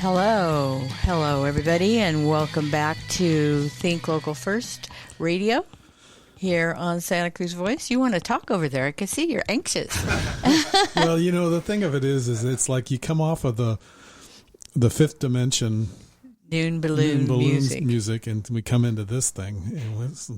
Hello, everybody, and welcome back to Think Local First Radio here on Santa Cruz Voice. You want to talk over there? I can see you're anxious. Well, the thing of it is it's like you come off of the fifth dimension Noon balloon music, and we come into this thing.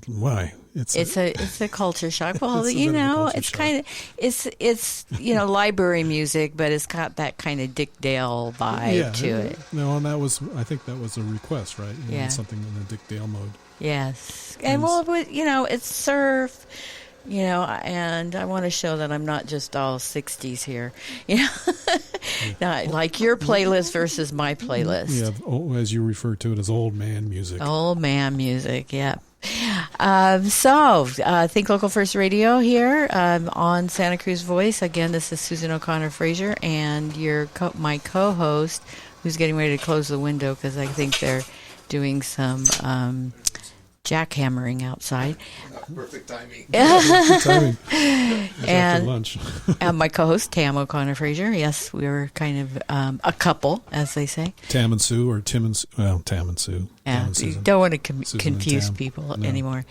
Why? It's a culture shock. Well, it's kind of it's library music, but it's got that kind of Dick Dale vibe to it. No, and I think that was a request, right? Something in the Dick Dale mode. Yes, and it's surf. And I want to show that I'm not just all 60s here. Not like your playlist versus my playlist. Yeah, as you refer to it as old man music. Old man music, yeah. Think Local First Radio here on Santa Cruz Voice. Again, this is Susan O'Connor Frazier, and my co-host, who's getting ready to close the window because I think they're doing some jackhammering outside. Perfect timing. Perfect timing. And lunch. And my co-host, Tam O'Connor Frazier. Yes, we were kind of a couple, as they say. Tam and Sue, or Tim and Sue. Well, Tam and Sue. Yeah, you don't want to confuse people anymore.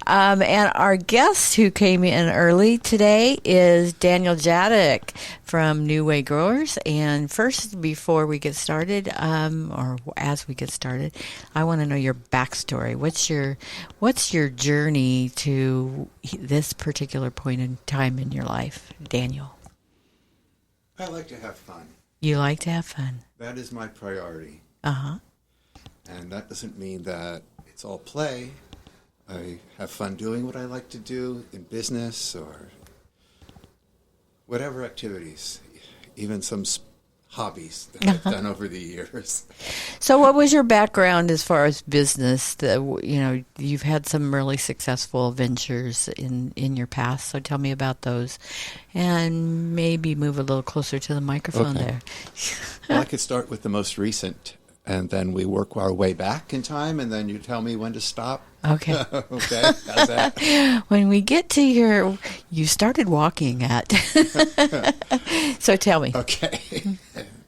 And our guest who came in early today is Daniel Jadek from New Way Growers. And first, before we get started, or as we get started, I want to know your backstory. What's your journey to this particular point in time in your life, Daniel? I like to have fun. You like to have fun. That is my priority. Uh-huh. And that doesn't mean that it's all play. I have fun doing what I like to do in business or whatever activities, even some hobbies that I've done over the years. So what was your background as far as business? You've had some really successful ventures in your past, so tell me about those. And maybe move a little closer to the microphone there. Well, I could start with the most recent, and then we work our way back in time, and then you tell me when to stop. Okay. Okay, how's that? When we get to you started walking at. So tell me. Okay.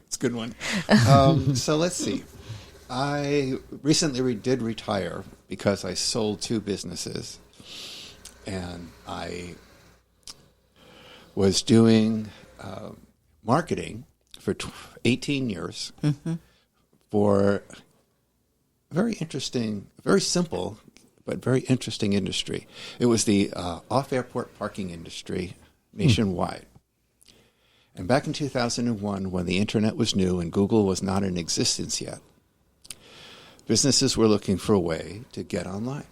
It's a good one. So let's see. I recently did retire because I sold 2 businesses, and I was doing marketing for 18 years for a very interesting, very simple, but very interesting industry. It was the off-airport parking industry nationwide. And back in 2001, when the internet was new and Google was not in existence yet, businesses were looking for a way to get online.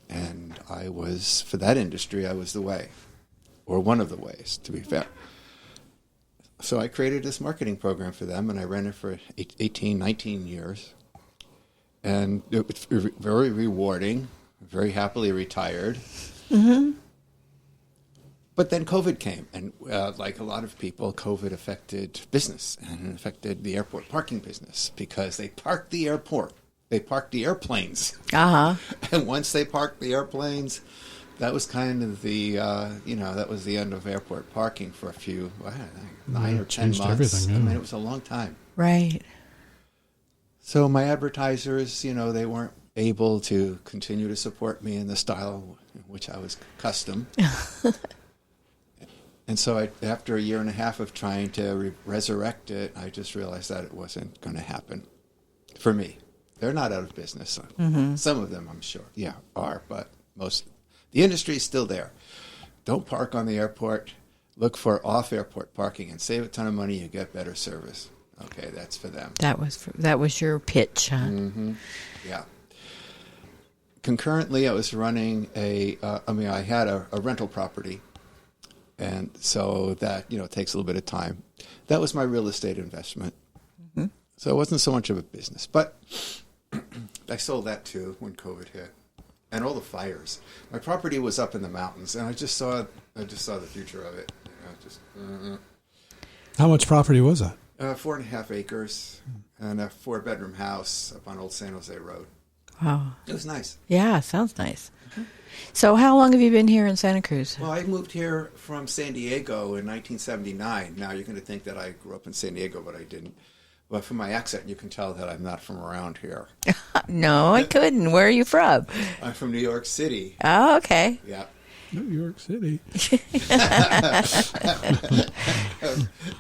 And for that industry, I was the way, or one of the ways, to be fair. So I created this marketing program for them, and I ran it for 18, 19 years. And it was very rewarding, very happily retired. Mm-hmm. But then COVID came, and like a lot of people, COVID affected business, and it affected the airport parking business because they parked the airport. They parked the airplanes. Uh-huh. And once they parked the airplanes, that was kind of that was the end of airport parking for a few, 9 or 10 months. Everything, yeah. I mean, it was a long time. Right. So my advertisers, they weren't able to continue to support me in the style in which I was accustomed. And so after a year and a half of trying to resurrect it, I just realized that it wasn't going to happen for me. They're not out of business. Mm-hmm. Some of them, I'm sure, are, but the industry is still there. Don't park on the airport. Look for off-airport parking and save a ton of money. You get better service. Okay, that's for them. That was your pitch, huh? Mm-hmm. Yeah. Concurrently, I was running I had a rental property. And so that, takes a little bit of time. That was my real estate investment. Mm-hmm. So it wasn't so much of a business. But I sold that too when COVID hit. And all the fires. My property was up in the mountains, and I just saw the future of it. How much property was that? 4.5 acres and a 4-bedroom house up on Old San Jose Road. Wow. It was nice. Yeah, sounds nice. Mm-hmm. So how long have you been here in Santa Cruz? Well, I moved here from San Diego in 1979. Now, you're going to think that I grew up in San Diego, but I didn't. Well, from my accent, you can tell that I'm not from around here. No, I couldn't. Where are you from? I'm from New York City. Oh, okay. Yeah. New York City.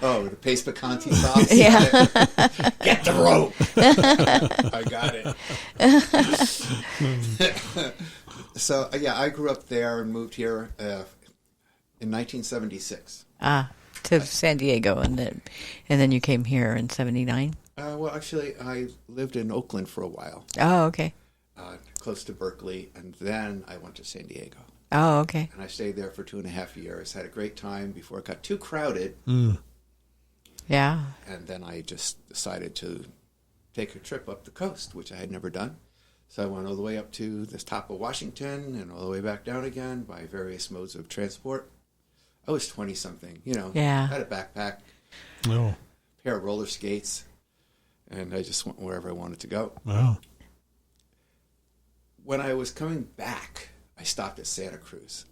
Oh, the paste picante sauce. Yeah. Get the rope. I got it. So, yeah, I grew up there and moved here in 1976. To San Diego, and then you came here in '79. Well, actually, I lived in Oakland for a while, Oh, okay. close to Berkeley, and then I went to San Diego. Oh, okay. And I stayed there for 2.5 years. Had a great time before it got too crowded. Yeah. And then I just decided to take a trip up the coast, which I had never done. So I went all the way up to the top of Washington and all the way back down again by various modes of transport. I was 20-something, Yeah. I had a backpack, Oh, pair of roller skates, and I just went wherever I wanted to go. wow. When I was coming back, I stopped at Santa Cruz.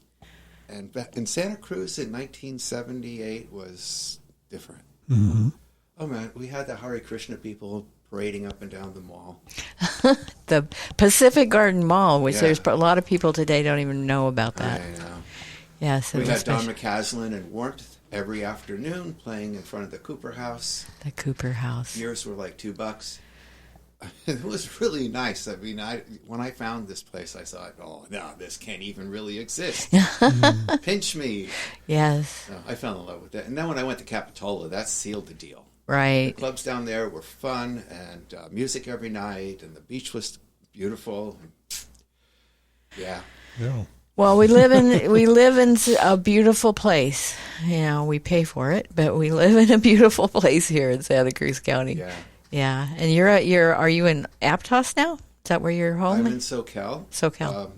And in Santa Cruz in 1978 was different. Mm-hmm. Oh, man, we had the Hare Krishna people parading up and down the mall. The Pacific Garden Mall, which Yeah. there's a lot of people today don't even know about that. I know. Yes, it We was had Don special. McCaslin and Warmth every afternoon playing in front of the Cooper House. The Cooper House. Beers were like $2. It was really nice. I mean, when I found this place, I thought, oh, no, this can't even really exist. Pinch me. Yes, So I fell in love with it. And then when I went to Capitola, that sealed the deal. right. Clubs down there were fun, and music every night, and the beach was beautiful. Yeah. Yeah. Well, we live in a beautiful place. We pay for it, but we live in a beautiful place here in Santa Cruz County. Yeah. Yeah, and are you in Aptos now? Is that where you're home? I'm in SoCal. SoCal.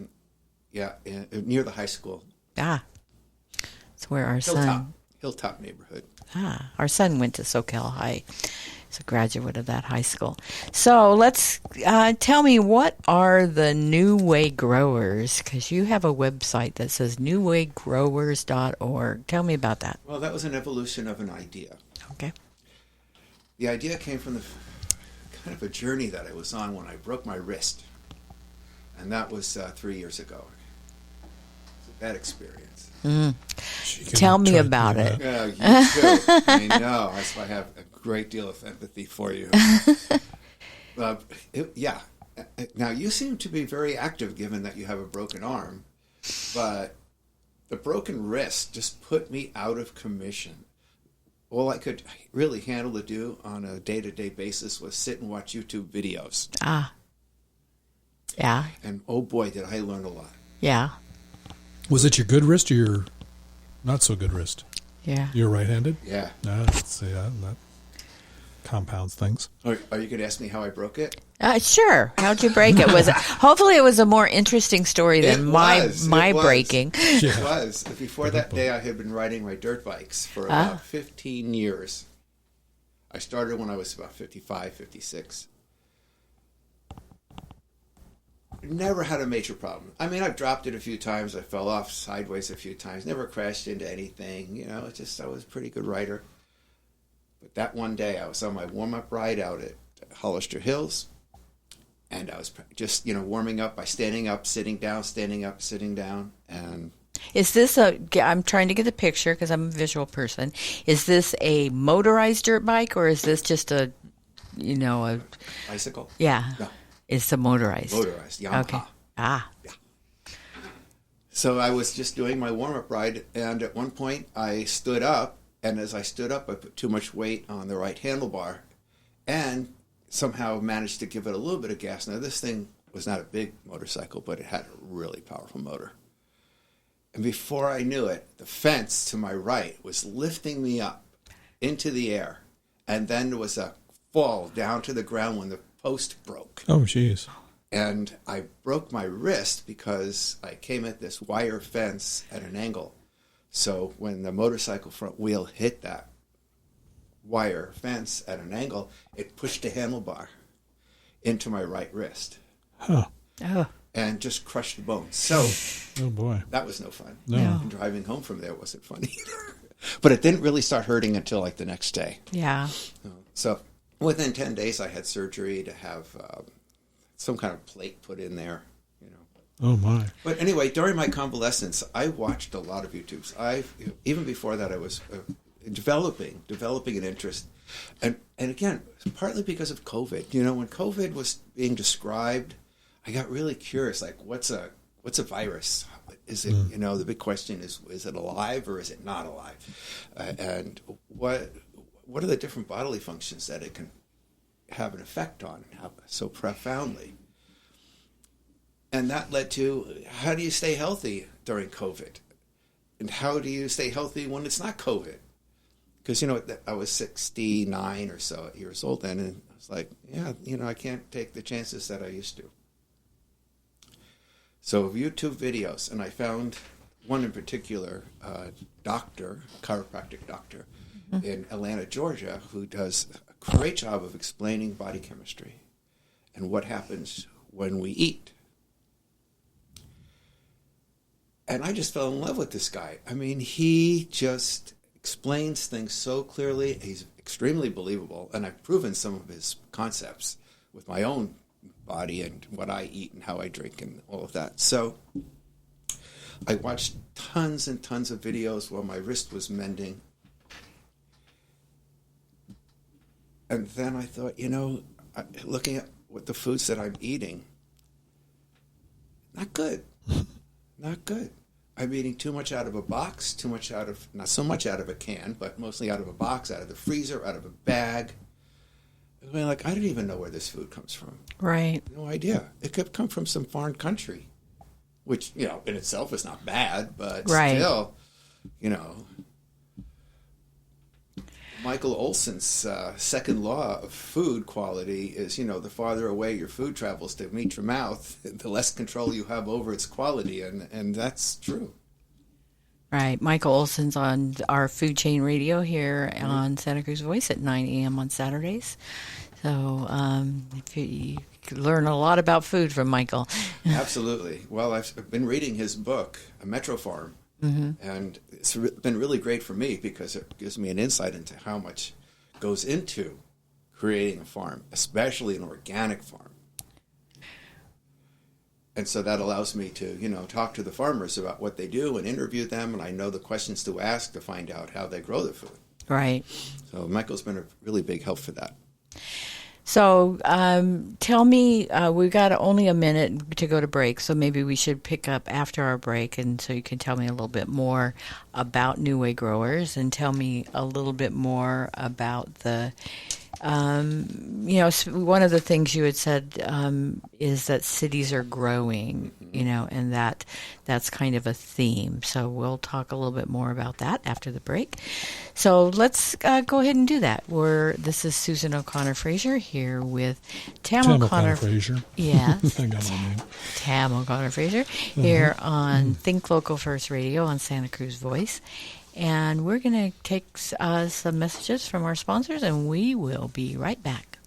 Yeah, near the high school. It's where our son. Hilltop neighborhood. Our son went to SoCal High. He's a graduate of that high school. So let's tell me, what are the New Way Growers? Because you have a website that says newwaygrowers.org. Tell me about that. Well, that was an evolution of an idea. Okay. The idea came from the kind of a journey that I was on when I broke my wrist. And that was 3 years ago. It was a bad experience. Tell me about it. Yeah, you too. I know. That's why I have a great deal of empathy for you. Yeah. Now, you seem to be very active given that you have a broken arm. But the broken wrist just put me out of commission. All I could really handle to do on a day-to-day basis was sit and watch YouTube videos. Yeah. And oh boy, did I learn a lot. Yeah. Was it your good wrist or your not so good wrist? Yeah. You're right-handed? Yeah. Let's see that compounds things. Are you going to ask me how I broke it? Sure. How'd you break it? Hopefully it was a more interesting story than my It was. breaking. It was. Before that day, I had been riding my dirt bikes for about 15 years. I started when I was about 55, 56. Never had a major problem. I mean, I've dropped it a few times. I fell off sideways a few times. Never crashed into anything. I was a pretty good rider. But that one day, I was on my warm-up ride out at Hollister Hills. And I was just, warming up by standing up, sitting down, standing up, sitting down. And Is this I'm trying to get the picture because I'm a visual person. Is this a motorized dirt bike or is this just a bicycle? Yeah. No. It's a motorized. Motorized, Yamaha. Okay. Yeah. So I was just doing my warm-up ride, and at one point I stood up, and as I stood up, I put too much weight on the right handlebar, and somehow managed to give it a little bit of gas. Now, this thing was not a big motorcycle, but it had a really powerful motor. And before I knew it, the fence to my right was lifting me up into the air, and then there was a fall down to the ground when the post broke. Oh, jeez. And I broke my wrist because I came at this wire fence at an angle. So when the motorcycle front wheel hit that wire fence at an angle, it pushed the handlebar into my right wrist. Huh. Oh. And just crushed the bone. So Oh, boy. that was no fun. No. And driving home from there wasn't fun either. But it didn't really start hurting until like the next day. Yeah. So Within 10 days, I had surgery to have some kind of plate put in there, Oh, my. But anyway, during my convalescence, I watched a lot of YouTubes. Even before that, I was developing an interest. And again, partly because of COVID. When COVID was being described, I got really curious, like, what's a virus? Is it, the big question is it alive or is it not alive? And what are the different bodily functions that it can have an effect on and have so profoundly? And that led to, how do you stay healthy during COVID? And how do you stay healthy when it's not COVID? Because, I was 69 or so years old then, and I was like, I can't take the chances that I used to. So YouTube videos, and I found one in particular, chiropractic doctor in Atlanta, Georgia, who does a great job of explaining body chemistry and what happens when we eat. And I just fell in love with this guy. I mean, he just explains things so clearly. He's extremely believable. And I've proven some of his concepts with my own body and what I eat and how I drink and all of that. So I watched tons and tons of videos while my wrist was mending. And then I thought, looking at what the foods that I'm eating, not good. Not good. I'm eating too much out of a box, not so much out of a can, but mostly out of a box, out of the freezer, out of a bag. I mean, I didn't even know where this food comes from. Right. No idea. It could come from some foreign country, which, in itself is not bad, but still, Michael Olson's second law of food quality is, the farther away your food travels to meet your mouth, the less control you have over its quality, and that's true. Right. Michael Olson's on our Food Chain Radio here on Santa Cruz Voice at 9 a.m. on Saturdays. So if you learn a lot about food from Michael. Absolutely. Well, I've been reading his book, Metro Farm. And it's been really great for me because it gives me an insight into how much goes into creating a farm, especially an organic farm. And so that allows me to, talk to the farmers about what they do and interview them, and I know the questions to ask to find out how they grow their food. Right. So Michael's been a really big help for that. So tell me, we've got only a minute to go to break, so maybe we should pick up after our break, and so you can tell me a little bit more about New Way Growers and tell me a little bit more about the, one of the things you had said is that cities are growing, and that's kind of a theme. So we'll talk a little bit more about that after the break. So let's go ahead and do that. This is Susan O'Connor-Fraser here with Tam O'Connor-Fraser. Yes. I got my name. Tam O'Connor-Fraser here on Think Local First Radio on Santa Cruz Voice. And we're going to take some messages from our sponsors, and we will be right back.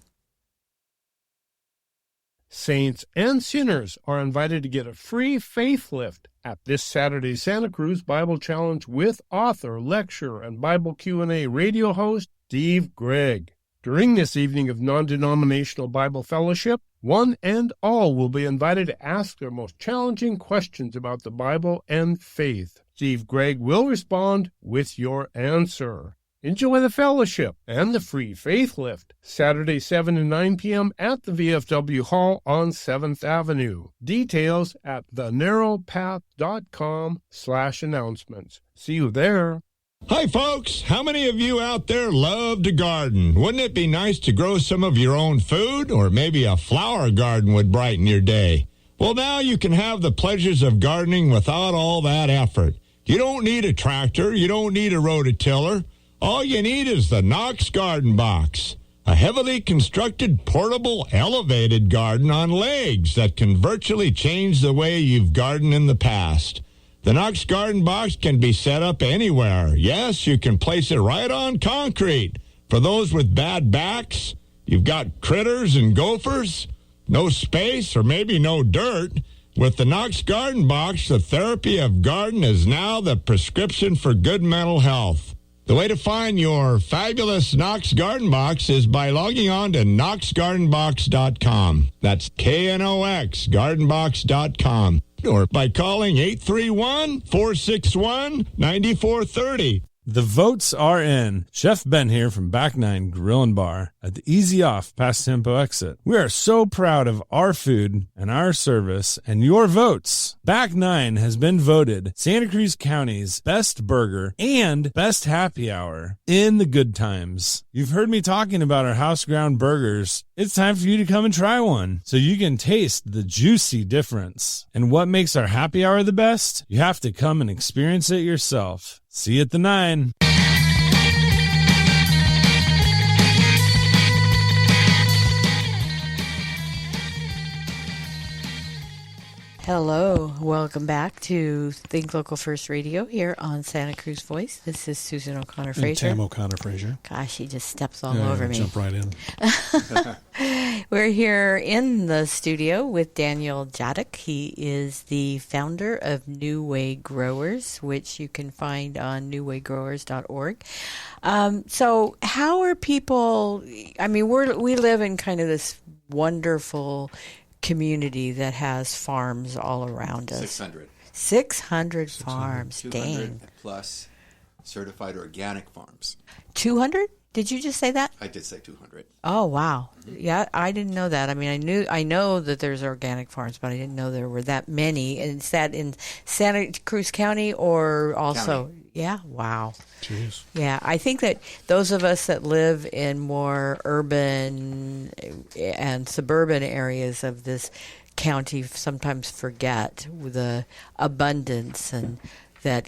Saints and sinners are invited to get a free faith lift at this Saturday's Santa Cruz Bible Challenge with author, lecturer, and Bible Q&A radio host Steve Gregg. During this evening of non-denominational Bible fellowship, one and all will be invited to ask their most challenging questions about the Bible and faith. Steve Gregg will respond with your answer. Enjoy the fellowship and the free faith lift, Saturday 7 and 9 p.m. at the VFW Hall on 7th Avenue. Details at thenarrowpath.com/announcements. See you there. Hi, folks. How many of you out there love to garden? Wouldn't it be nice to grow some of your own food? Or maybe a flower garden would brighten your day. Well, now you can have the pleasures of gardening without all that effort. You don't need a tractor. You don't need a rototiller. All you need is the Knox Garden Box, a heavily constructed, portable, elevated garden on legs that can virtually change the way you've gardened in the past. The Knox Garden Box can be set up anywhere. Yes, you can place it right on concrete. For those with bad backs, you've got critters and gophers, no space, or maybe no dirt. With the Knox Garden Box, the therapy of garden is now the prescription for good mental health. The way to find your fabulous Knox Garden Box is by logging on to knoxgardenbox.com. That's KNOX, gardenbox.com. Or by calling 831-461-9430. The votes are in. Chef Ben here from Back Nine Grill and Bar at the Easy Off Past Tempo exit. We are so proud of our food and our service and your votes. Back Nine has been voted Santa Cruz County's best burger and best happy hour in the good times. You've heard me talking about our house ground burgers. It's time for you to come and try one so you can taste the juicy difference. And what makes our happy hour the best? You have to come and experience it yourself. See you at the 9. Hello, welcome back to Think Local First Radio here on Santa Cruz Voice. This is Susan O'Connor And Fraser. Tam O'Connor Fraser. Gosh, he just steps all over me. Jump right in. We're here in the studio with Daniel Jadek. He is the founder of New Way Growers, which you can find on newwaygrowers.org. So how are people, I mean, we live in kind of this wonderful community that has farms all around us. 600 farms. 200 Dang. plus certified organic farms. 200? Did you just say that? I did say 200. Oh, wow. Yeah, I didn't know that. I mean, I know that there's organic farms, but I didn't know there were that many. And is that in Santa Cruz County or also? County. Yeah, wow. Jeez. Yeah, I think that those of us that live in more urban and suburban areas of this county sometimes forget the abundance and that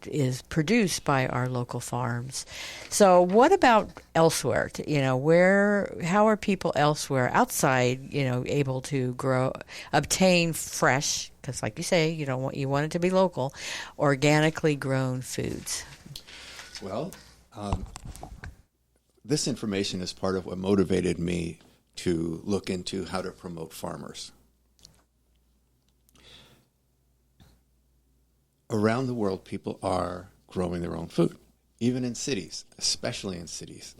is produced by our local farms. So what about elsewhere? How are people elsewhere outside, able to obtain fresh, because like you say, you want it to be local, organically grown foods? Well, this information is part of what motivated me to look into how to promote farmers. Around the world, people are growing their own food, even in cities, especially in cities.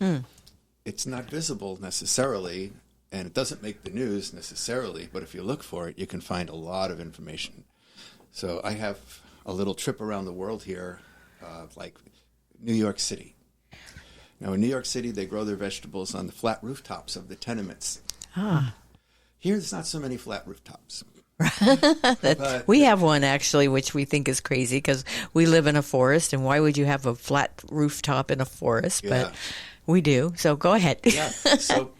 It's not visible necessarily, and it doesn't make the news necessarily, but if you look for it, you can find a lot of information. So I have a little trip around the world here, like New York City. Now, in New York City, they grow their vegetables on the flat rooftops of the tenements. Here, there's not so many flat rooftops. We have one, actually, which we think is crazy because we live in a forest, and why would you have a flat rooftop in a forest? Yeah. But we do, so go ahead. Yeah. So,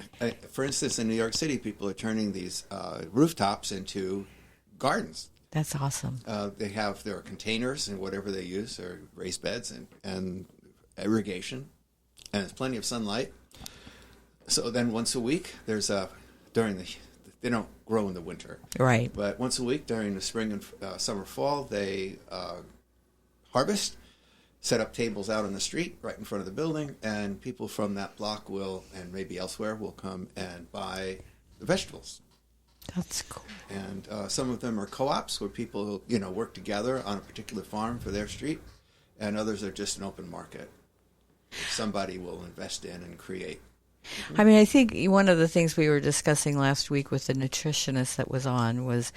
for instance, in New York City, people are turning these rooftops into gardens. That's awesome. They have their containers and whatever they use, or raised beds and irrigation, and there's plenty of sunlight. So then once a week, they don't grow in the winter. Right. But once a week during the spring and summer, fall, they harvest, set up tables out on the street right in front of the building, and people from that block and maybe elsewhere will come and buy the vegetables. That's cool. And some of them are co-ops where people, work together on a particular farm for their street, and others are just an open market. Somebody will invest in and create. I mean, I think one of the things we were discussing last week with the nutritionist that was on was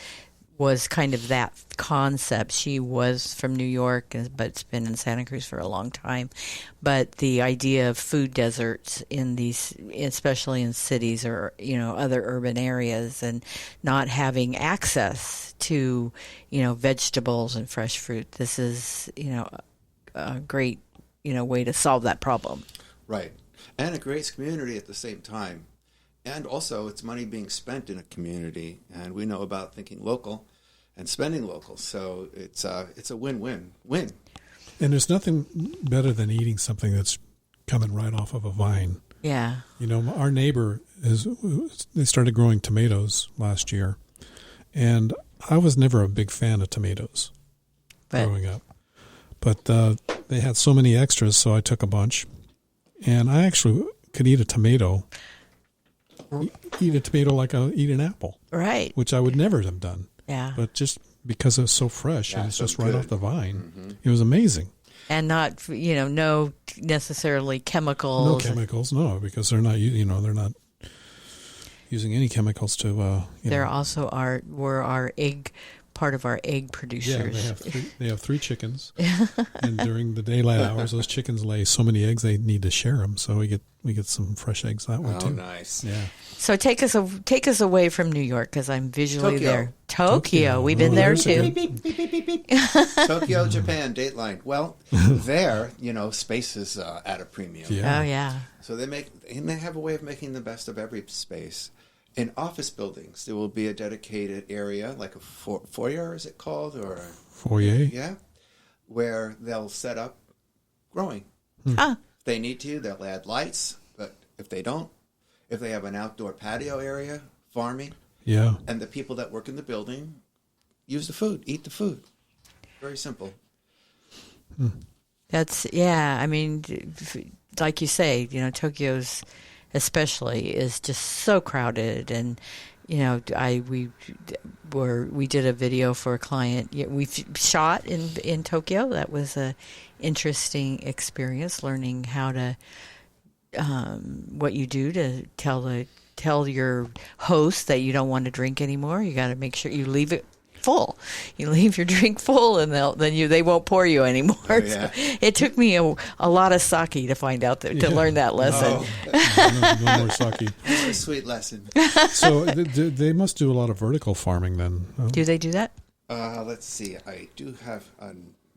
kind of that concept. She was from New York, but it's been in Santa Cruz for a long time. But the idea of food deserts in these, especially in cities or, other urban areas, and not having access to, vegetables and fresh fruit. This is, a great, way to solve that problem. Right. And it creates community at the same time. And also, it's money being spent in a community, and we know about thinking local and spending local. So it's a win-win. Win. And there's nothing better than eating something that's coming right off of a vine. Yeah. Our neighbor, they started growing tomatoes last year, and I was never a big fan of tomatoes growing up. But they had so many extras, so I took a bunch. And I actually could eat a tomato like I eat an apple. Right. Which I would never have done. Yeah. But just because it was so fresh and it's so just right good. off the vine, It was amazing. And not, no necessarily chemicals. No chemicals, no, because they're not using any chemicals to. There also were our egg. Part of our egg producers. Yeah, they have 3 chickens, and during the daylight hours, those chickens lay so many eggs they need to share them. So we get some fresh eggs that way too. Oh, nice. Yeah. So take us away from New York because I'm visually Tokyo. there. Tokyo. We've been there too. Tokyo, Japan, Dateline. Well, there, space is at a premium. Yeah. Oh yeah. So they have a way of making the best of every space. In office buildings, there will be a dedicated area, like a foyer, is it called? Or Foyer? Yeah, where they'll set up growing. Ah. If they need to, they'll add lights, but if they don't, if they have an outdoor patio area, farming, Yeah. and the people that work in the building use the food, eat the food. Very simple. I mean, like you say, Tokyo's especially is just so crowded, and we did a video for a client. We shot in Tokyo. That was a interesting experience, learning how to what you do to tell your host that you don't want to drink anymore. You got to make sure you leave it full. You leave your drink full, and they won't pour you anymore. Oh, yeah. So it took me a lot of sake to find out to learn that lesson. No more sake. What a sweet lesson. So they must do a lot of vertical farming then. Huh? Do they do that? Let's see. I do have a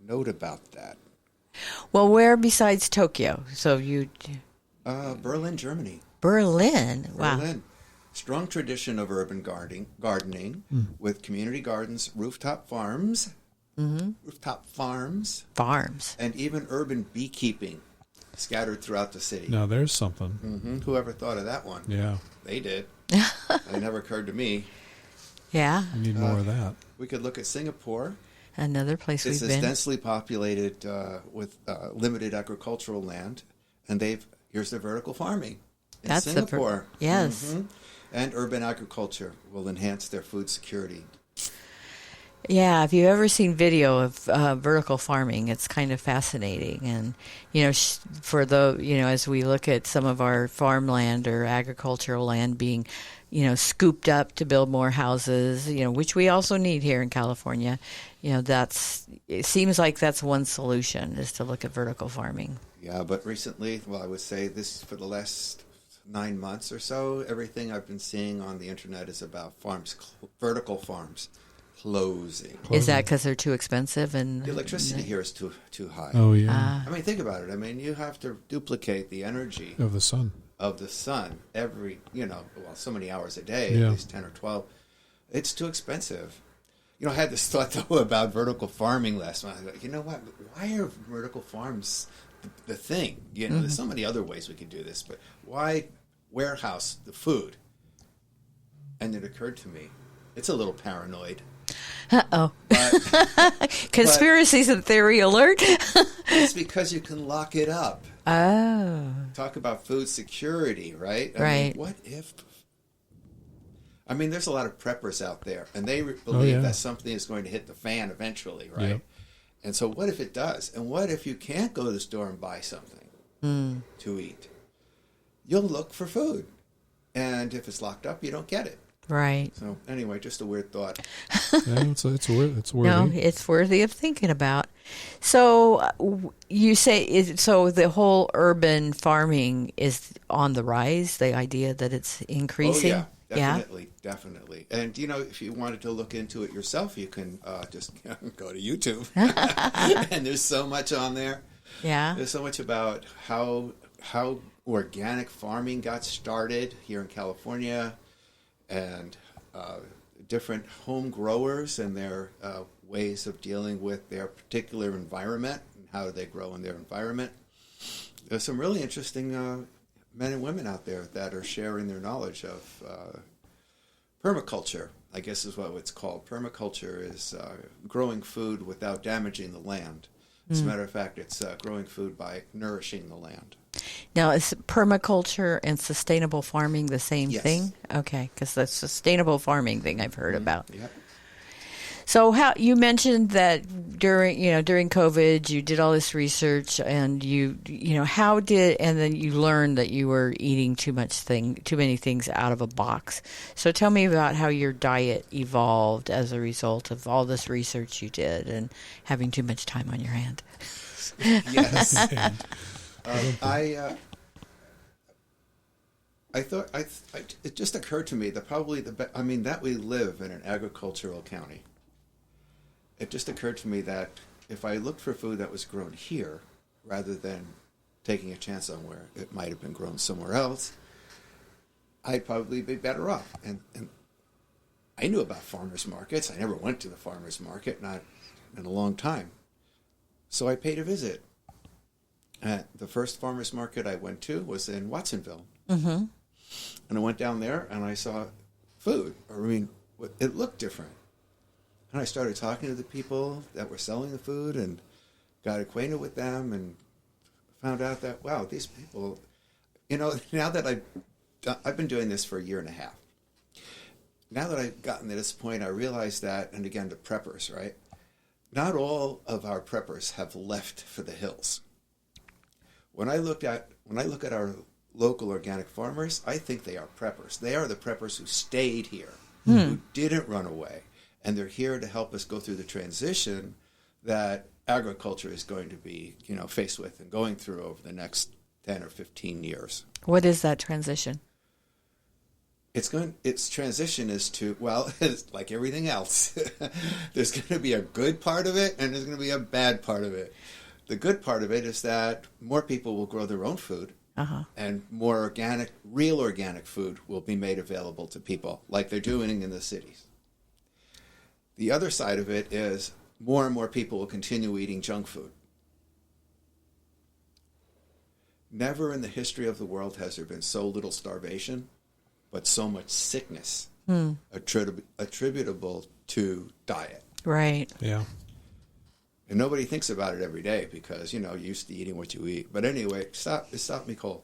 note about that. Well, where besides Tokyo? So Berlin, Germany. Berlin. Wow. Berlin. Strong tradition of urban gardening with community gardens, rooftop farms, and even urban beekeeping scattered throughout the city. Now there's something. Mm-hmm. Whoever thought of that one? Yeah. They did. It never occurred to me. Yeah. We need more of that. We could look at Singapore. Another place It's we've been. densely populated with limited agricultural land, and here's the vertical farming in That's Singapore. Yes. Mm-hmm. And urban agriculture will enhance their food security. Yeah, if you've ever seen video of vertical farming, it's kind of fascinating. And as we look at some of our farmland or agricultural land being, scooped up to build more houses, which we also need here in California, it seems like that's one solution, is to look at vertical farming. Yeah, but recently, I would say this for the last 9 months or so, everything I've been seeing on the internet is about vertical farms closing. Is that because they're too expensive? And The electricity here is too high. Oh yeah. I mean, think about it. I mean, you have to duplicate the energy Of the sun. every, so many hours a day, Yeah. at least 10 or 12. It's too expensive. I had this thought, though, about vertical farming last night. I was like, you know what? Why are vertical farms the thing? There's so many other ways we could do this, but why warehouse the food? And it occurred to me, it's a little paranoid. Uh-oh. Conspiracies and theory alert. It's because you can lock it up. Oh. Talk about food security, right? I Right. mean, what if... there's a lot of preppers out there, and they believe that something is going to hit the fan eventually, right? Yep. And so what if it does? And what if you can't go to the store and buy something to eat? You'll look for food. And if it's locked up, you don't get it. Right. So anyway, just a weird thought. Yeah, it's worthy. No, it's worthy of thinking about. So you say, so the whole urban farming is on the rise, the idea that it's increasing? Oh, yeah. Definitely. And, if you wanted to look into it yourself, you can just go to YouTube. And there's so much on there. Yeah. There's so much about how organic farming got started here in California, and different home growers and their ways of dealing with their particular environment and how they grow in their environment. There's some really interesting men and women out there that are sharing their knowledge of permaculture, I guess is what it's called. Permaculture is growing food without damaging the land. As a matter of fact, it's growing food by nourishing the land. Now, is permaculture and sustainable farming the same Yes. thing? Okay, because the sustainable farming thing I've heard about. Yep. So how you mentioned that during COVID you did all this research and then you learned that you were eating too many things out of a box. So tell me about how your diet evolved as a result of all this research you did and having too much time on your hand. Yes. I thought it just occurred to me that probably that we live in an agricultural county. It just occurred to me that if I looked for food that was grown here, rather than taking a chance on where it might have been grown somewhere else, I'd probably be better off. And I knew about farmers markets. I never went to the farmers market, not in a long time. So I paid a visit. The first farmers market I went to was in Watsonville. Mm-hmm. And I went down there and I saw food. It looked different. And I started talking to the people that were selling the food and got acquainted with them and found out that, wow, these people, now that I've been doing this for a year and a half. Now that I've gotten to this point, I realized that, and again, the preppers, right? Not all of our preppers have left for the hills. When I look at our local organic farmers, I think they are preppers. They are the preppers who stayed here, who didn't run away. And they're here to help us go through the transition that agriculture is going to be, faced with and going through over the next 10 or 15 years. What is that transition? Its transition is to, it's like everything else. There's going to be a good part of it and there's going to be a bad part of it. The good part of it is that more people will grow their own food. Uh-huh. And more real organic food will be made available to people like they're doing in the cities. The other side of it is more and more people will continue eating junk food. Never in the history of the world has there been so little starvation, but so much sickness attributable to diet. Right. Yeah. And nobody thinks about it every day because, you're used to eating what you eat. But anyway, it stopped me cold.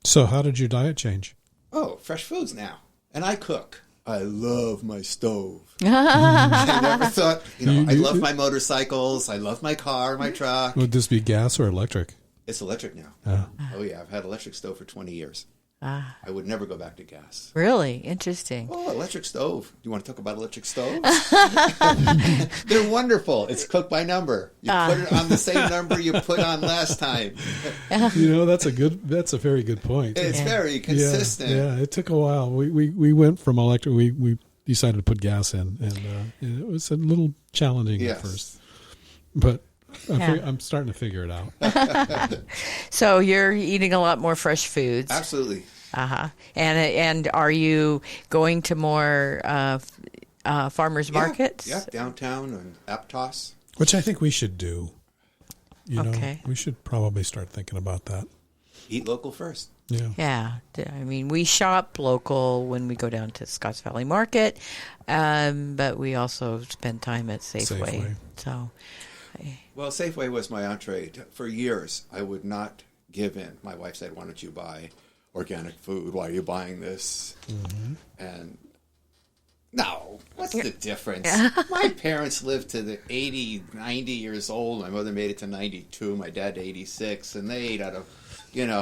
So how did your diet change? Oh, fresh foods now. And I cook. I love my stove. I never thought, I love my motorcycles. I love my car, my truck. Would this be gas or electric? It's electric now. Oh, yeah. I've had electric stove for 20 years. I would never go back to gas. Really? Interesting. Oh, electric stove. Do you want to talk about electric stoves? They're wonderful. It's cooked by number. You put it on the same number you put on last time. That's a very good point. It's very consistent. Yeah, it took a while. We went from electric, we decided to put gas in, and it was a little challenging at first. But I'm starting to figure it out. So you're eating a lot more fresh foods. Absolutely. Uh-huh. And are you going to more farmers markets? Yeah, downtown and Aptos. Which I think we should do. Okay. We should probably start thinking about that. Eat local first. Yeah. Yeah. I mean, we shop local when we go down to Scotts Valley Market, but we also spend time at Safeway. So... Well, Safeway was my entree. For years, I would not give in. My wife said, why don't you buy organic food? Why are you buying this? Mm-hmm. And no, what's the difference? My parents lived to the 80, 90 years old. My mother made it to 92. My dad to 86. And they ate out of,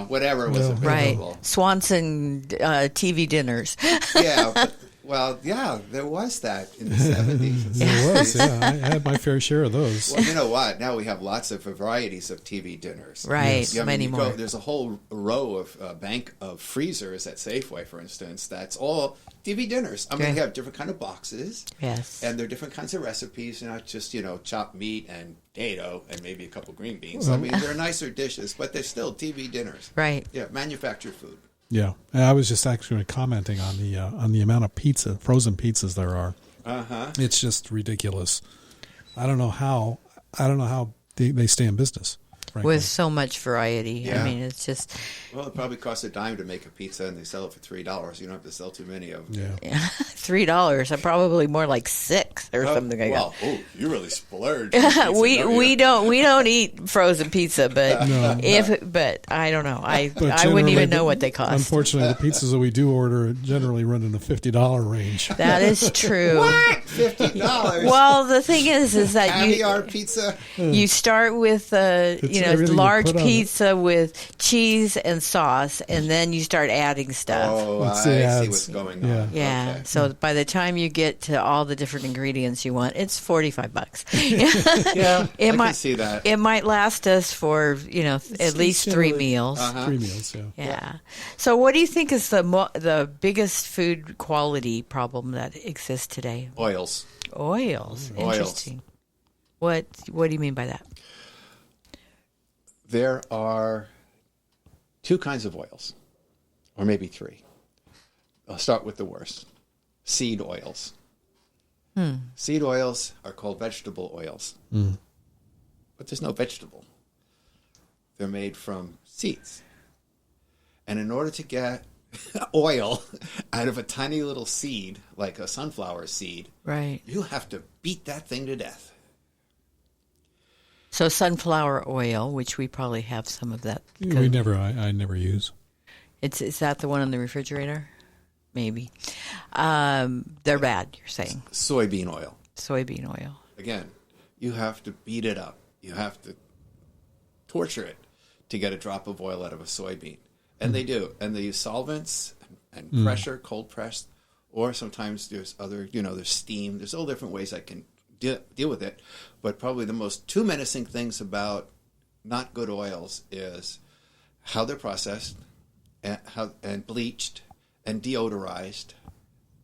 whatever was available. Right. Swanson TV dinners. Yeah. Well, yeah, there was that in the 70s. There was, yeah. I had my fair share of those. Well, you know what? Now we have lots of varieties of TV dinners. Right, many more. There's a whole row of bank of freezers at Safeway, for instance, that's all TV dinners. I mean, they have different kind of boxes. Yes. And they're different kinds of recipes, not just, chopped meat and potato and maybe a couple green beans. I mean, they're nicer dishes, but they're still TV dinners. Right. Yeah, manufactured food. Yeah, I was just actually commenting on the amount of frozen pizzas there are. Uh-huh. It's just ridiculous. I don't know how they stay in business. frankly. with so much variety. Yeah. I mean, it's just Well, it probably costs a dime to make a pizza, and they sell it for $3. You don't have to sell too many of them. Yeah. $3. Probably more like $6 or something like well, oh, you really splurge. that. We don't eat frozen pizza, but No. but I don't know. I But wouldn't generally, even know what they cost. Unfortunately, the pizzas that we do order generally run in the $50 range. That is true. What? $50? Well, the thing is that Caviar pizza? you start with everything you large put on it. pizza with cheese and sauce, and then you start adding stuff. Oh, I It's see the ads. what's going Yeah. on. Yeah. Okay. So by the time you get to all the different ingredients you want, it's $45. Yeah, I It might can see that. It might last us for at least 3 generally- meals. 3 meals, yeah. Yeah. So, what do you think is the biggest food quality problem that exists today? Oils. Oils. Oils. Interesting. What do you mean by that? There are 2 kinds of oils, or maybe 3. I'll start with the worst. Seed oils. Seed oils are called vegetable oils. But there's no vegetable. They're made from seeds. And in order to get oil out of a tiny little seed, like a sunflower seed, Right. you have to beat that thing to death. So, sunflower oil, which we probably have some of that. I never use. Is that the one in the refrigerator? Maybe. They're bad, you're saying. Soybean oil. Soybean oil. Again, you have to beat it up. You have to torture it to get a drop of oil out of a soybean. And they do. And they use solvents and pressure, cold press, or sometimes there's other, there's steam. There's all different ways I can deal with it. But probably the most 2 menacing things about not good oils is how they're processed and bleached and deodorized,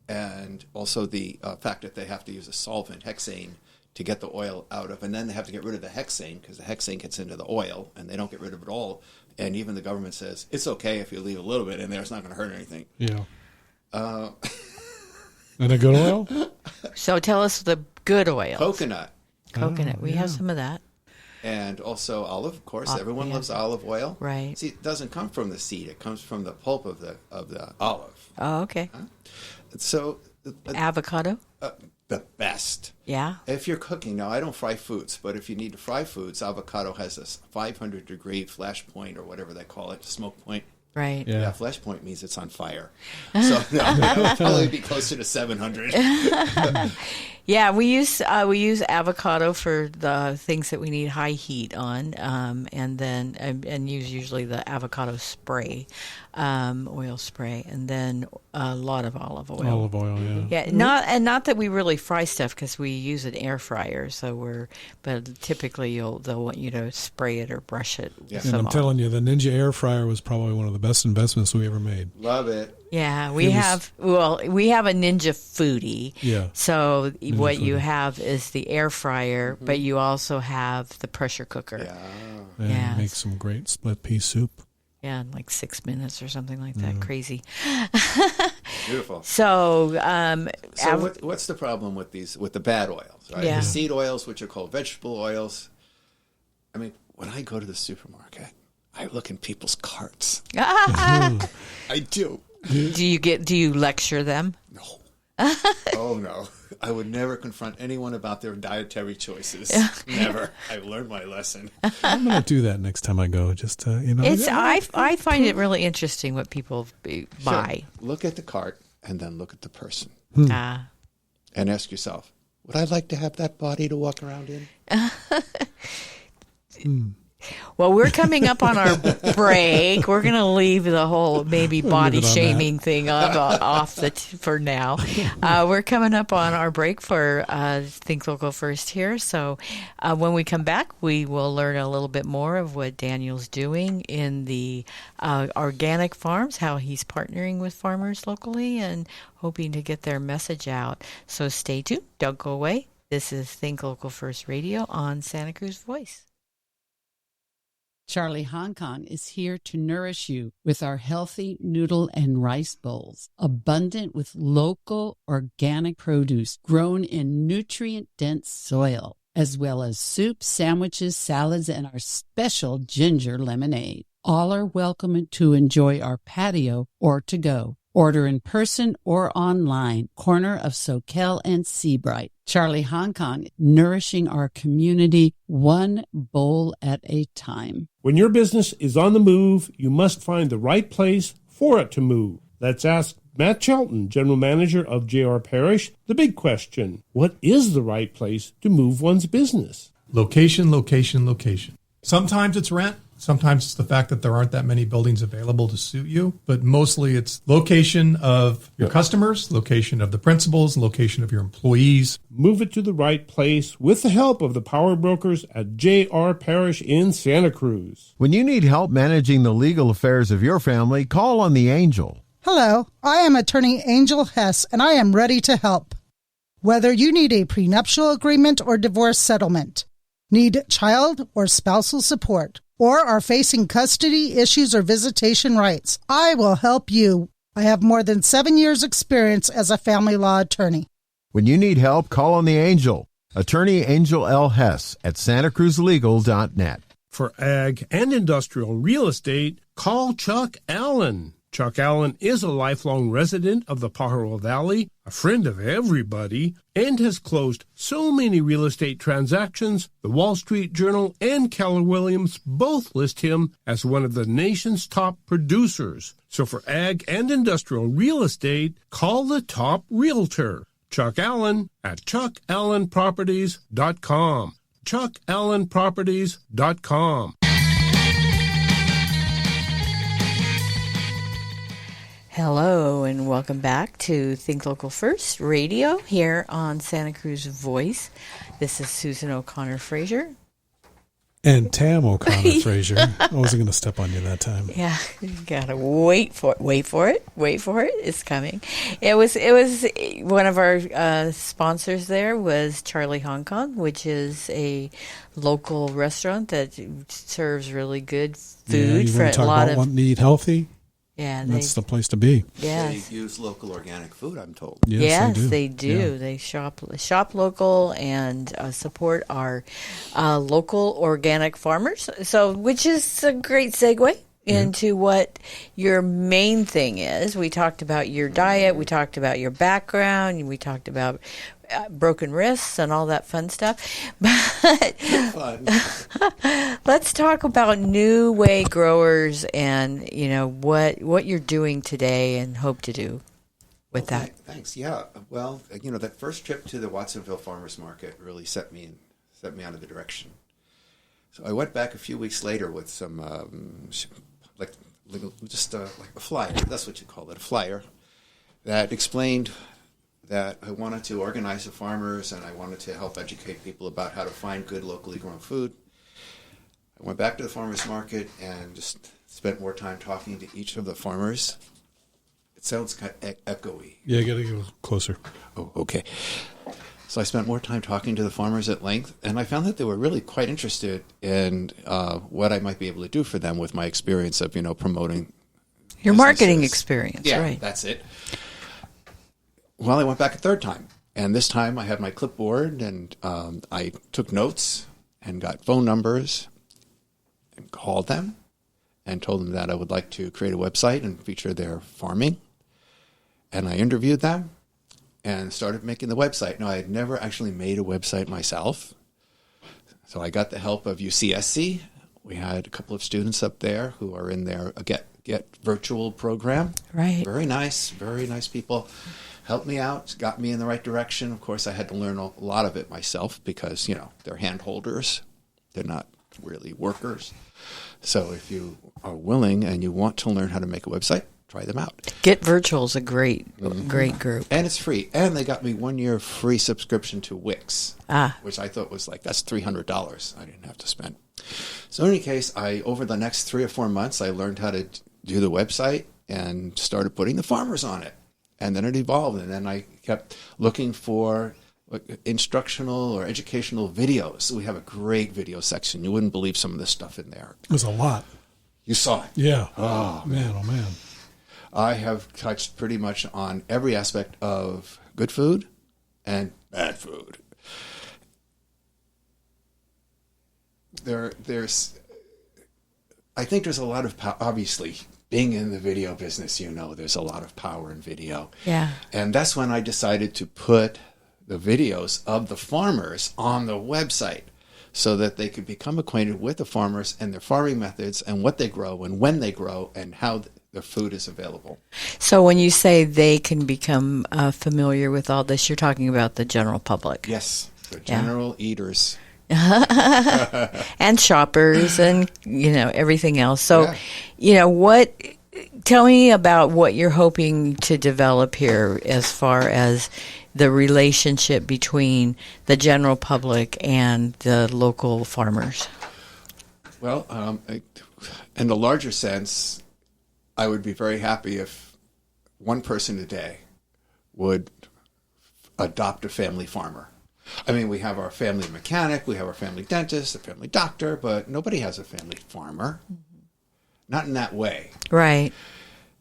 and also the fact that they have to use a solvent, hexane, to get the oil out of, and then they have to get rid of the hexane because the hexane gets into the oil, and they don't get rid of it all. And even the government says it's okay if you leave a little bit in there; it's not going to hurt anything. Yeah. And a good oil? So, tell us the good oil. Coconut, Coconut. We have some of that. and also olive. Of course, everyone yeah. loves olive oil. Right. See, it doesn't come from the seed; it comes from the pulp of the olive. Oh, okay. So, Avocado. the best. Yeah. If you're cooking, now I don't fry foods, but if you need to fry foods, avocado has a 500-degree flash point or whatever they call it, smoke point. Right. Yeah. Yeah, flash point means it's on fire. So no, it would probably be closer to 700. Yeah, we use avocado for the things that we need high heat on, and then and use usually the avocado spray, oil spray, and then a lot of olive oil. Olive oil, yeah. Yeah, not that we really fry stuff because we use an air fryer. But typically they'll want you to spray it or brush it. Yeah. with And some I'm telling you, the Ninja air fryer was probably one of the best investments we ever made. Love it. Yeah, we It was- have a Ninja Foodie. Yeah. So what you Foodie. have is the air fryer, but you also have the pressure cooker. Yeah. And Yes. make some great split pea soup. Yeah, in like 6 minutes or something like that. Crazy. Beautiful. So, So what's the problem with the bad oils, right? Yeah. The seed oils, which are called vegetable oils. I mean, when I go to the supermarket, I look in people's carts. I do. do you lecture them? No. Oh, no. I would never confront anyone about their dietary choices. Never. I learned my lesson. I'm going to do that next time I go. Just It's I find it really interesting what people buy. Sure. Look at the cart and then look at the person Ah. and ask yourself, would I like to have that body to walk around in? Well, we're coming up on our break. We're going to leave the whole maybe body it on shaming thing off for now. We're coming up on our break for Think Local First here. So when we come back, we will learn a little bit more of what Daniel's doing in the organic farms, how he's partnering with farmers locally and hoping to get their message out. So stay tuned. Don't go away. This is Think Local First Radio on Santa Cruz Voice. Charlie Hong Kong is here to nourish you with our healthy noodle and rice bowls, abundant with local organic produce grown in nutrient-dense soil. as well as soup, sandwiches, salads, and our special ginger lemonade. All are welcome to enjoy our patio or to go. Order in person or online. Corner of Soquel and Seabright. Charlie Hong Kong, nourishing our community one bowl at a time. When your business is on the move, you must find the right place for it to move. Let's ask Matt Chelton, General Manager of J.R. Parish, the big question. What is the right place to move one's business? Location, location, location. Sometimes it's rent. Sometimes it's the fact that there aren't that many buildings available to suit you, but mostly it's location of your customers, location of the principals, location of your employees. Move it to the right place with the help of the power brokers at J.R. Parish in Santa Cruz. When you need help managing the legal affairs of your family, call on the Angel. Hello, I am attorney Angel Hess, and I am ready to help. Whether you need a prenuptial agreement or divorce settlement, need child or spousal support, or are facing custody issues or visitation rights, I will help you. I have more than 7 years' experience as a family law attorney. When you need help, call on the Angel. Attorney Angel L. Hess at SantaCruzLegal.net. For ag and industrial real estate, call Chuck Allen. Chuck Allen is a lifelong resident of the Pajaro Valley, a friend of everybody, and has closed so many real estate transactions, the Wall Street Journal and Keller Williams both list him as one of the nation's top producers. So for ag and industrial real estate, call the top realtor, Chuck Allen, at ChuckAllenProperties.com. ChuckAllenProperties.com. Hello and welcome back to Think Local First Radio here on Santa Cruz Voice. This is Susan O'Connor Fraser. And Tam O'Connor Fraser. I wasn't going to step on you that time. Yeah, you gotta wait for it. It's coming. It was one of our sponsors. There was Charlie Hong Kong, which is a local restaurant that serves really good food you for want to a talk lot about of. wanting to eat healthy? Yeah, that's the place to be. Yes. They use local organic food, I'm told. Yes, they do. Yeah. They shop local and support our local organic farmers. So, which is a great segue into what your main thing is. We talked about your diet. We talked about your background. We talked about broken wrists and all that fun stuff. But let's talk about New Way Growers and what you're doing today and hope to do with that. Thanks. Yeah. Well, that first trip to the Watsonville Farmers Market really set me out of the direction. So I went back a few weeks later with some like a flyer. That's what you call it, a flyer that explained that I wanted to organize the farmers and I wanted to help educate people about how to find good locally grown food. I went back to the farmers market and just spent more time talking to each of the farmers. It sounds kind of echoey. Yeah, you got to go closer. Oh, okay. So I spent more time talking to the farmers at length, and I found that they were really quite interested in what I might be able to do for them with my experience of, promoting your businesses. Marketing experience. Yeah, right. That's it. Well, I went back a third time, and this time I had my clipboard, and I took notes and got phone numbers and called them and told them that I would like to create a website and feature their farming. And I interviewed them and started making the website. Now, I had never actually made a website myself, so I got the help of UCSC. We had a couple of students up there who are in their Get Virtual program. Right. Very nice people. Helped me out, got me in the right direction. Of course, I had to learn a lot of it myself because, they're hand holders. They're not really workers. So if you are willing and you want to learn how to make a website, try them out. Get Virtual is a great group. And it's free. And they got me 1 year free subscription to Wix, which I thought was that's $300 I didn't have to spend. So in any case, over the next 3 or 4 months, I learned how to do the website and started putting the farmers on it. And then it evolved, and then I kept looking for instructional or educational videos. So we have a great video section. You wouldn't believe some of the stuff in there. There's a lot. You saw it. Yeah. Oh, man. I have touched pretty much on every aspect of good food and bad food. I think there's a lot of obviously, being in the video business, there's a lot of power in video. Yeah. And that's when I decided to put the videos of the farmers on the website so that they could become acquainted with the farmers and their farming methods and what they grow and when they grow and how their food is available. So when you say they can become familiar with all this, you're talking about the general public. Yes, the general eaters. And shoppers and, everything else. So, tell me about what you're hoping to develop here as far as the relationship between the general public and the local farmers. Well, in the larger sense, I would be very happy if one person a day would adopt a family farmer. I mean, we have our family mechanic, we have our family dentist, a family doctor, but nobody has a family farmer. Not in that way. Right.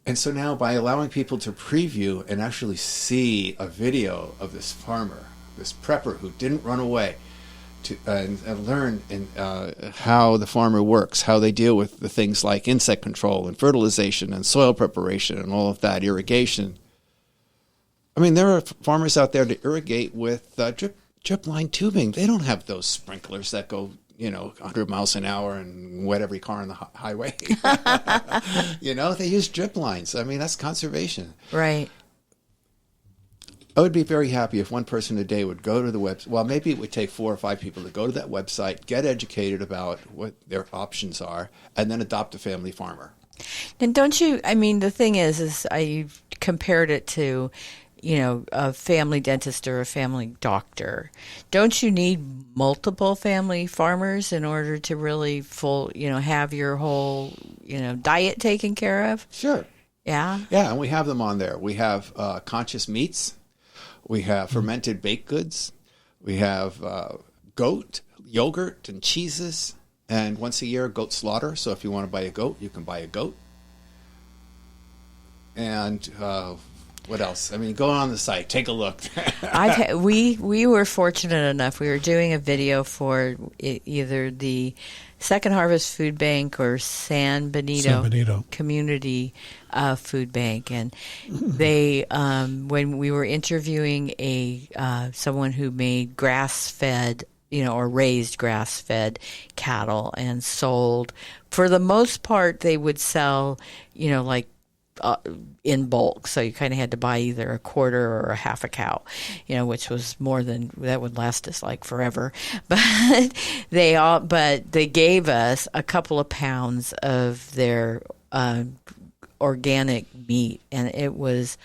And so now by allowing people to preview and actually see a video of this farmer, this prepper who didn't run away, and learn how the farmer works, how they deal with the things like insect control and fertilization and soil preparation and all of that, irrigation. I mean, there are farmers out there that irrigate with drip line tubing. They don't have those sprinklers that go, 100 miles an hour and wet every car on the highway. They use drip lines. I mean, that's conservation. Right. I would be very happy if one person a day would go to the website. Well, maybe it would take 4 or 5 people to go to that website, get educated about what their options are, and then adopt a family farmer. And don't you, the thing is I compared it to, a family dentist or a family doctor. Don't you need multiple family farmers in order to really have your whole, diet taken care of? Sure. Yeah. Yeah, and we have them on there. We have conscious meats. We have fermented baked goods. We have goat, yogurt, and cheeses. And once a year, goat slaughter. So if you want to buy a goat, you can buy a goat. And what else? I mean, go on the site, take a look. We were fortunate enough. We were doing a video for either the Second Harvest Food Bank or San Benito Community Food Bank, and they when we were interviewing someone who made grass-fed, or raised grass-fed cattle and sold. For the most part, they would sell, in bulk, so you kind of had to buy either a quarter or a half a cow, which was more than that would last us like forever. But they gave us a couple of pounds of their organic meat, and it was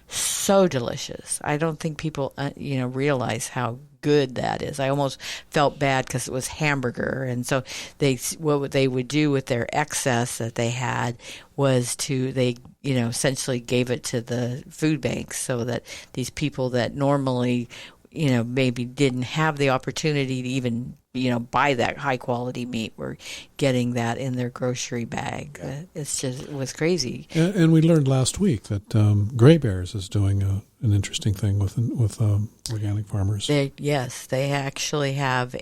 so delicious. I don't think people realize how good that is. I almost felt bad because it was hamburger, and so what they would do with their excess that they had was essentially gave it to the food banks so that these people that normally maybe didn't have the opportunity to even buy that high quality meat were getting that in their grocery bag. It was crazy. And we learned last week that Gray Bears is doing an interesting thing with organic farmers. They actually have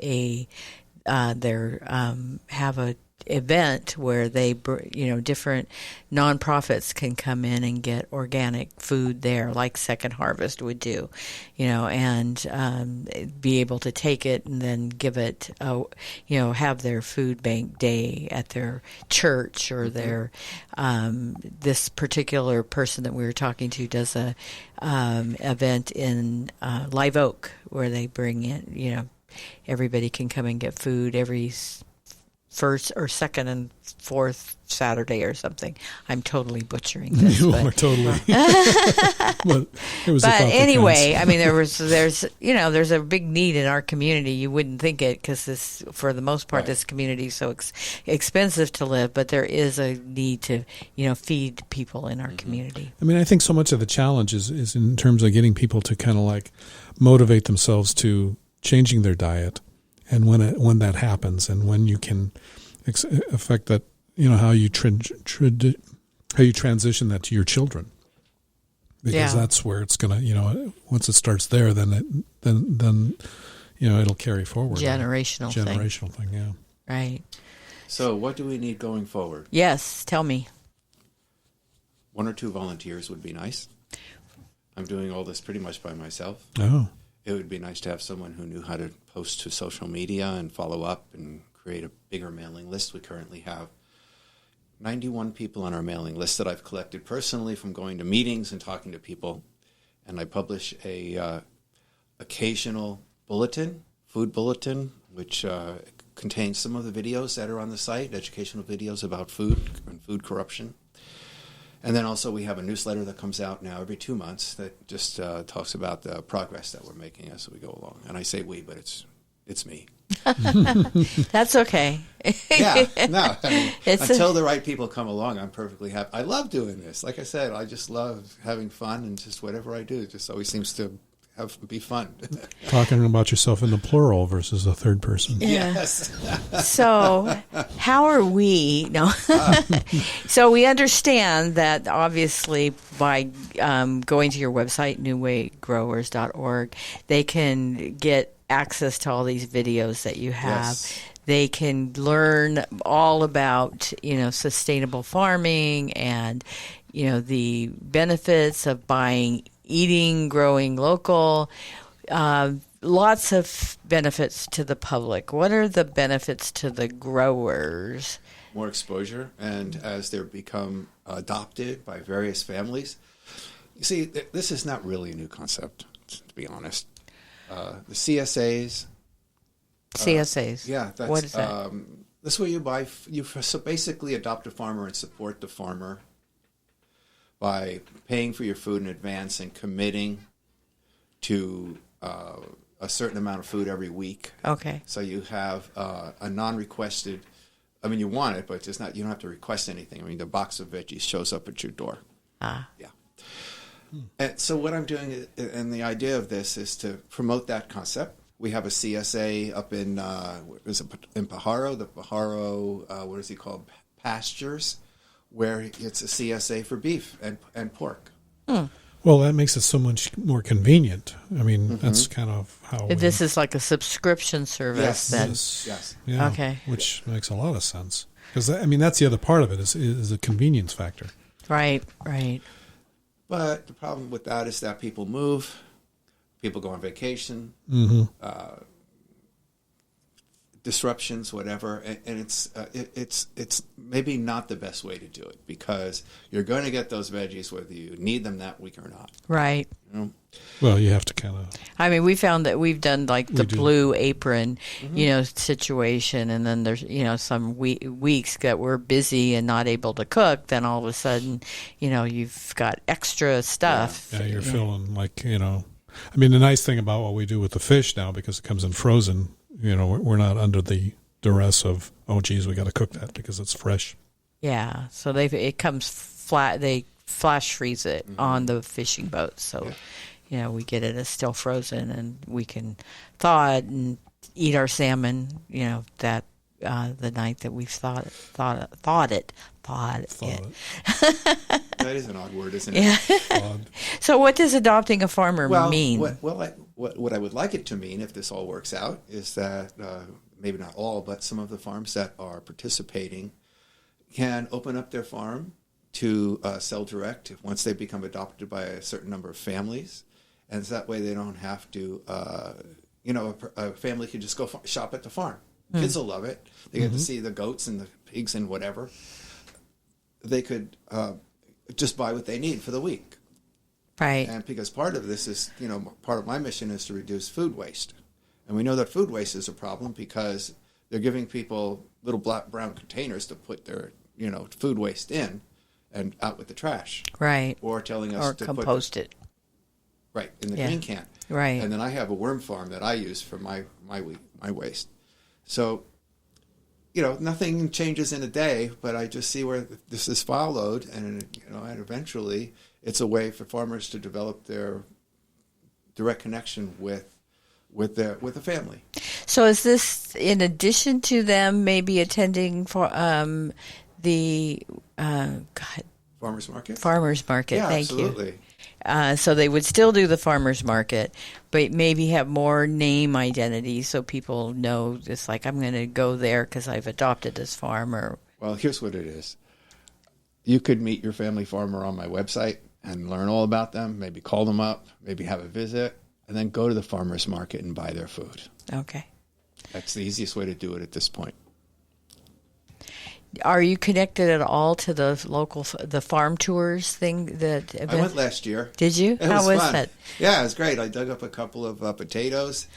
have a event where they different nonprofits can come in and get organic food there, like Second Harvest would do, and be able to take it and then give it have their food bank day at their church or their this particular person that we were talking to does a event in Live Oak where they bring in everybody can come and get food every first or second and fourth Saturday or something. I'm totally butchering this. You are totally. But anyway, I mean, there's a big need in our community. You wouldn't think it because for the most part, this community is so expensive to live, but there is a need to, feed people in our community. I mean, I think so much of the challenge is in terms of getting people to kind of like motivate themselves to changing their diet. And when that happens, and when you can affect that, how you transition that to your children, because that's where it's gonna, once it starts there, then it'll carry forward. Generational thing, yeah. Right. So what do we need going forward? Yes, tell me. 1 or 2 volunteers would be nice. I'm doing all this pretty much by myself. Oh. It would be nice to have someone who knew how to post to social media and follow up and create a bigger mailing list. We currently have 91 people on our mailing list that I've collected personally from going to meetings and talking to people. And I publish a occasional bulletin, food bulletin, which contains some of the videos that are on the site, educational videos about food and food corruption. And then also we have a newsletter that comes out now every 2 months that just talks about the progress that we're making as we go along. And I say we, but it's me. That's okay. Yeah, no. I mean, until the right people come along, I'm perfectly happy. I love doing this. Like I said, I just love having fun, and just whatever I do, it just always seems to be fun. Talking about yourself in the plural versus the third person. Yeah. Yes. So, how are we? No. So we understand that obviously by going to your website, newwaygrowers.org, they can get access to all these videos that you have. Yes. They can learn all about, sustainable farming and, the benefits of eating, growing local. Lots of benefits to the public. What are the benefits to the growers? More exposure, and as they become adopted by various families. You see, this is not really a new concept, to be honest. The CSAs. CSAs? Yeah. That's, what is that? This is where you basically adopt a farmer and support the farmer by paying for your food in advance and committing to a certain amount of food every week. Okay. So you have a non-requested, you want it, but it's not. You don't have to request anything. The box of veggies shows up at your door. Ah. Yeah. And so what I'm doing, and the idea of this is to promote that concept. We have a CSA up in Pajaro, the Pajaro, what is he called, pastures, where it's a CSA for beef and pork. Well, that makes it so much more convenient. That's kind of how this is like a subscription service. Yes. Yeah, okay. Which makes a lot of sense. Because, that's the other part of it is a convenience factor. Right. But the problem with that is that people move, people go on vacation, disruptions, whatever, and it's maybe not the best way to do it because you're going to get those veggies whether you need them that week or not. Right. Well, you have to kind of. We found that we've done like the Blue Apron, situation, and then there's some weeks that we're busy and not able to cook. Then all of a sudden, you've got extra stuff. Yeah, you're feeling like the nice thing about what we do with the fish now, because it comes in frozen. We're not under the duress of, oh, geez, we got to cook that because it's fresh. Yeah, so it comes flat. They flash freeze it on the fishing boat, so we get it as still frozen, and we can thaw it and eat our salmon. That the night that we've thawed it. That is an odd word, isn't it? Yeah. So, what does adopting a farmer mean? What I would like it to mean, if this all works out, is that maybe not all, but some of the farms that are participating can open up their farm to sell direct once they become adopted by a certain number of families, and that way they don't have to. A family can just go shop at the farm. Kids will love it. They get to see the goats and the pigs and whatever. They could just buy what they need for the week. Right. And because part of this is, part of my mission is to reduce food waste. And we know that food waste is a problem because they're giving people little black brown containers to put their, food waste in and out with the trash. Right. Or telling us to compost it. Right, in the green can. Right. And then I have a worm farm that I use for my waste. So, nothing changes in a day, but I just see where this is followed, and and eventually it's a way for farmers to develop their direct connection with the family. So, is this in addition to them maybe attending for the farmers market? Farmers market. Yeah, thank absolutely. you. So they would still do the farmers market, but maybe have more name identity so people know it's like, I'm going to go there because I've adopted this farm. Or well, here's what it is. You could meet your family farmer on my website and learn all about them, maybe call them up, maybe have a visit, and then go to the farmers market and buy their food. Okay. That's the easiest way to do it at this point. Are you connected at all to the farm tours thing? I went last year. Did you? How was fun. that? Yeah, it was great. I dug up a couple of potatoes,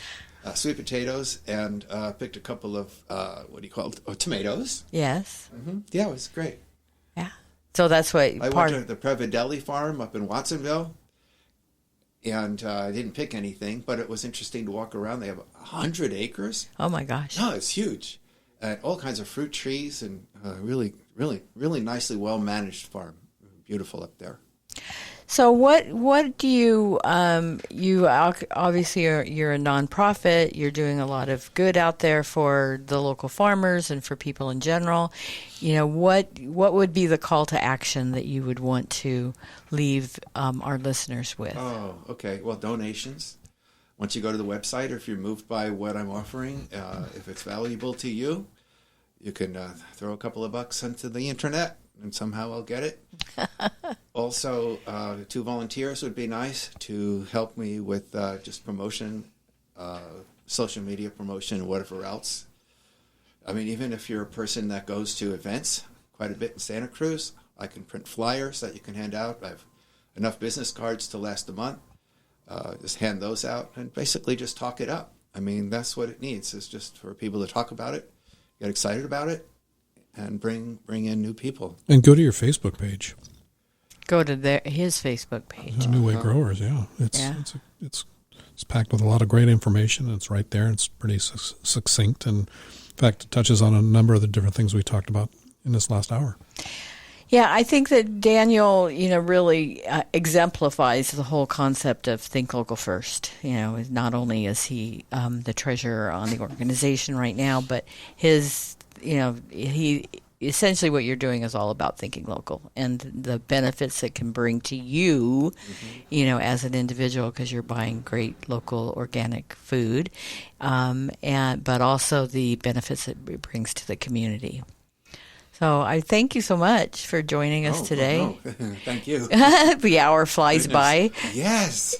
sweet potatoes, and picked a couple of, tomatoes. Yes. Mm-hmm. Yeah, it was great. Yeah. So that's what I went to the Previdelli farm up in Watsonville, and I didn't pick anything, but it was interesting to walk around. They have 100 acres. Oh, my gosh. No, it's huge. All kinds of fruit trees and really, really, really nicely well-managed farm. Beautiful up there. So what do you obviously you're a nonprofit. You're doing a lot of good out there for the local farmers and for people in general. You know, what would be the call to action that you would want to leave our listeners with? Oh, okay. Well, donations. Once you go to the website, or if you're moved by what I'm offering, if it's valuable to you, you can throw a couple of bucks into the internet, and somehow I'll get it. Also, 2 volunteers would be nice to help me with just promotion, social media promotion, whatever else. I mean, even if you're a person that goes to events quite a bit in Santa Cruz, I can print flyers that you can hand out. I have enough business cards to last a month. Just hand those out and basically just talk it up. I mean, that's what it needs, is just for people to talk about it, get excited about it, and bring in new people. And go to your Facebook page. Go to his Facebook page. New Way Growers, yeah. It's packed with a lot of great information. It's right there. It's pretty succinct. And in fact, it touches on a number of the different things we talked about in this last hour. Yeah, I think that Daniel, really exemplifies the whole concept of think local first. Not only is he the treasurer on the organization right now, but he essentially what you're doing is all about thinking local and the benefits it can bring to you, as an individual, because you're buying great local organic food, but also the benefits it brings to the community. So I thank you so much for joining us today. No. Thank you. The hour flies by. Yes.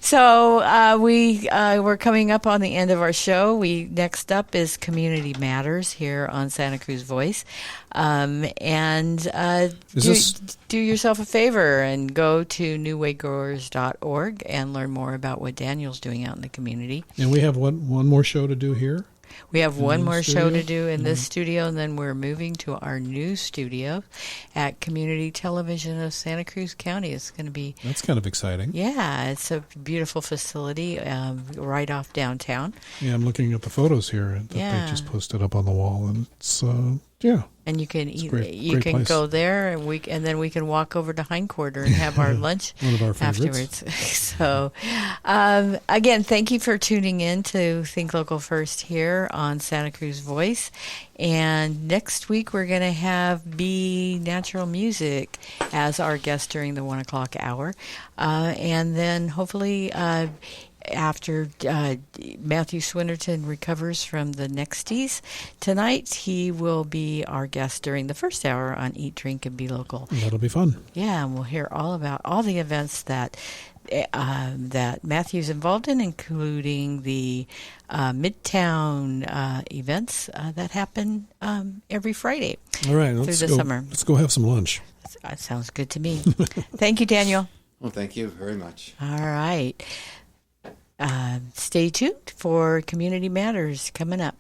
So we're coming up on the end of our show. Next up is Community Matters here on Santa Cruz Voice. Do yourself a favor and go to newwaygrowers.org and learn more about what Daniel's doing out in the community. And we have one more show to do here. We have one more show to do in this studio, and then we're moving to our new studio at Community Television of Santa Cruz County. It's going to be... That's kind of exciting. Yeah, it's a beautiful facility right off downtown. Yeah, I'm looking at the photos here that they just posted up on the wall, and it's, And you can great place. Go there, and then we can walk over to Hindquarter and have our lunch one of our favorites. Afterwards. So, again, thank you for tuning in to Think Local First here on Santa Cruz Voice. And next week we're going to have B Natural Music as our guest during the 1 o'clock hour, and then hopefully. After Matthew Swinnerton recovers from the Nexties tonight, he will be our guest during the first hour on Eat, Drink, and Be Local. That'll be fun. Yeah, and we'll hear all about all the events that Matthew's involved in, including the Midtown events that happen every Friday. All right, summer. Let's go have some lunch. That sounds good to me. Thank you, Daniel. Well, thank you very much. All right. Stay tuned for Community Matters coming up.